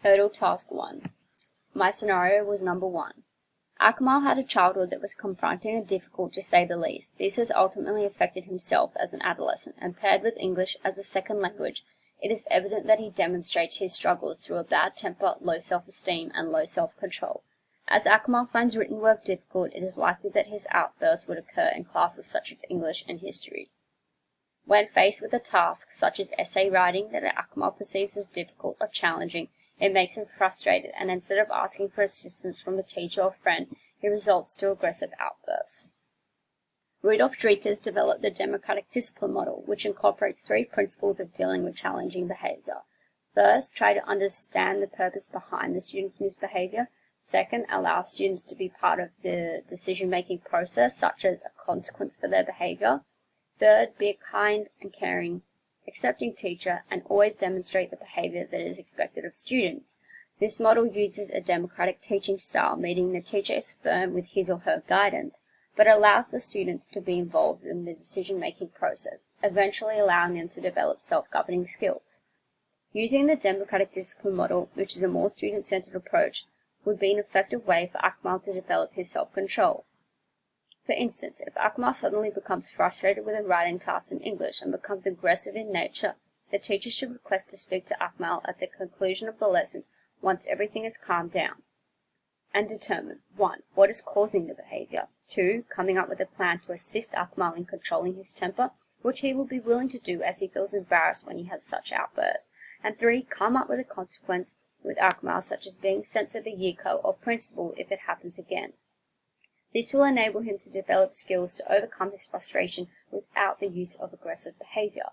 Hurdle Task 1. My scenario was number 1. Akmal had a childhood that was confronting and difficult to say the least. This has ultimately affected himself as an adolescent, and paired with English as a second language, it is evident that he demonstrates his struggles through a bad temper, low self-esteem, and low self-control. As Akmal finds written work difficult, it is likely that his outbursts would occur in classes such as English and history. When faced with a task such as essay writing that Akmal perceives as difficult or challenging, it makes him frustrated, and instead of asking for assistance from a teacher or friend, he resorts to aggressive outbursts. Rudolf Dreikurs developed the democratic discipline model, which incorporates 3 principles of dealing with challenging behavior. First, try to understand the purpose behind the student's misbehavior. Second, allow students to be part of the decision-making process, such as a consequence for their behavior. Third, be a kind and caring, accepting teacher, and always demonstrate the behavior that is expected of students. This model uses a democratic teaching style, meaning the teacher is firm with his or her guidance, but allows the students to be involved in the decision-making process, eventually allowing them to develop self-governing skills. Using the democratic discipline model, which is a more student-centered approach, would be an effective way for Akmal to develop his self-control. For instance, if Akmal suddenly becomes frustrated with a writing task in English and becomes aggressive in nature, the teacher should request to speak to Akmal at the conclusion of the lesson once everything is calmed down, and determine 1. What is causing the behavior, 2. Coming up with a plan to assist Akmal in controlling his temper, which he will be willing to do as he feels embarrassed when he has such outbursts, and 3. Come up with a consequence with Akmal, such as being sent to the year co or principal if it happens again. This will enable him to develop skills to overcome his frustration without the use of aggressive behavior.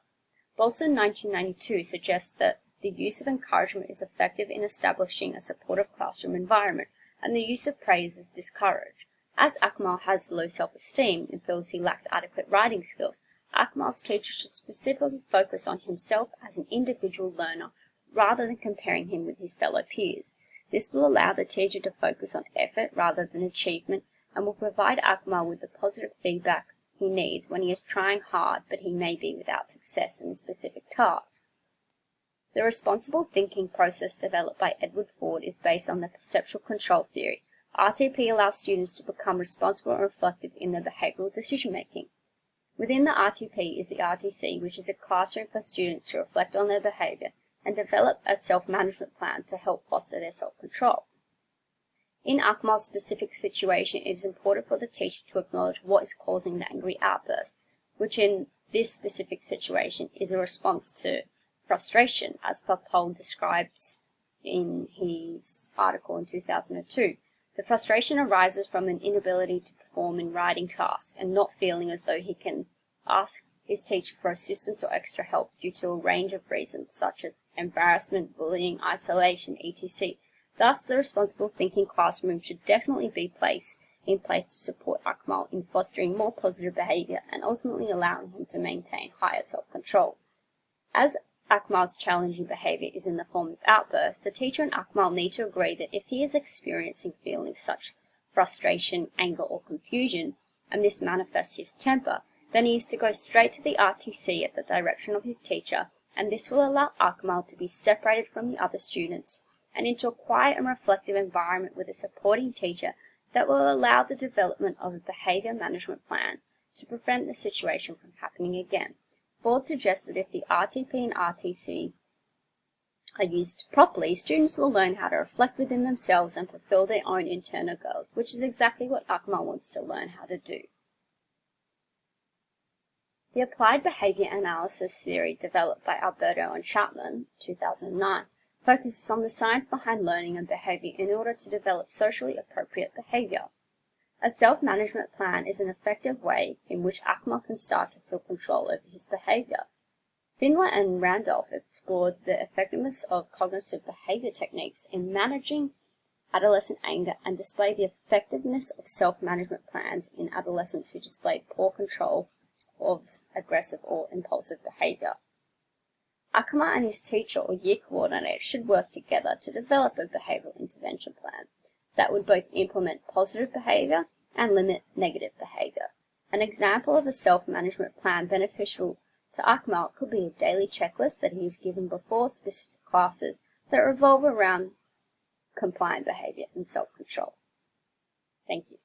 Bolston 1992 suggests that the use of encouragement is effective in establishing a supportive classroom environment, and the use of praise is discouraged. As Akmal has low self-esteem and feels he lacks adequate writing skills, Akmal's teacher should specifically focus on himself as an individual learner rather than comparing him with his fellow peers. This will allow the teacher to focus on effort rather than achievement, and will provide Akmal with the positive feedback he needs when he is trying hard but he may be without success in a specific task. The responsible thinking process developed by Edward Ford is based on the perceptual control theory. RTP allows students to become responsible and reflective in their behavioral decision-making. Within the RTP is the RTC, which is a classroom for students to reflect on their behavior and develop a self-management plan to help foster their self-control. In Akmal's specific situation, it is important for the teacher to acknowledge what is causing the angry outburst, which in this specific situation is a response to frustration, as Popol describes in his article in 2002. The frustration arises from an inability to perform in writing tasks and not feeling as though he can ask his teacher for assistance or extra help due to a range of reasons such as embarrassment, bullying, isolation, etc. Thus, the responsible thinking classroom should definitely be in place to support Akmal in fostering more positive behavior and ultimately allowing him to maintain higher self-control. As Akmal's challenging behavior is in the form of outbursts, the teacher and Akmal need to agree that if he is experiencing feelings such frustration, anger, or confusion, and this manifests his temper, then he is to go straight to the RTC at the direction of his teacher, and this will allow Akmal to be separated from the other students and into a quiet and reflective environment with a supporting teacher that will allow the development of a behavior management plan to prevent the situation from happening again. Ford suggests that if the RTP and RTC are used properly, students will learn how to reflect within themselves and fulfill their own internal goals, which is exactly what Akmal wants to learn how to do. The applied behavior analysis theory developed by Alberto and Chapman, 2009, focuses on the science behind learning and behavior in order to develop socially appropriate behavior. A self-management plan is an effective way in which Akmal can start to feel control over his behavior. Findler and Randolph explored the effectiveness of cognitive behavior techniques in managing adolescent anger and displayed the effectiveness of self-management plans in adolescents who displayed poor control of aggressive or impulsive behavior. Akmal and his teacher or year coordinator should work together to develop a behavioral intervention plan that would both implement positive behavior and limit negative behavior. An example of a self-management plan beneficial to Akmal could be a daily checklist that he is given before specific classes that revolve around compliant behavior and self-control. Thank you.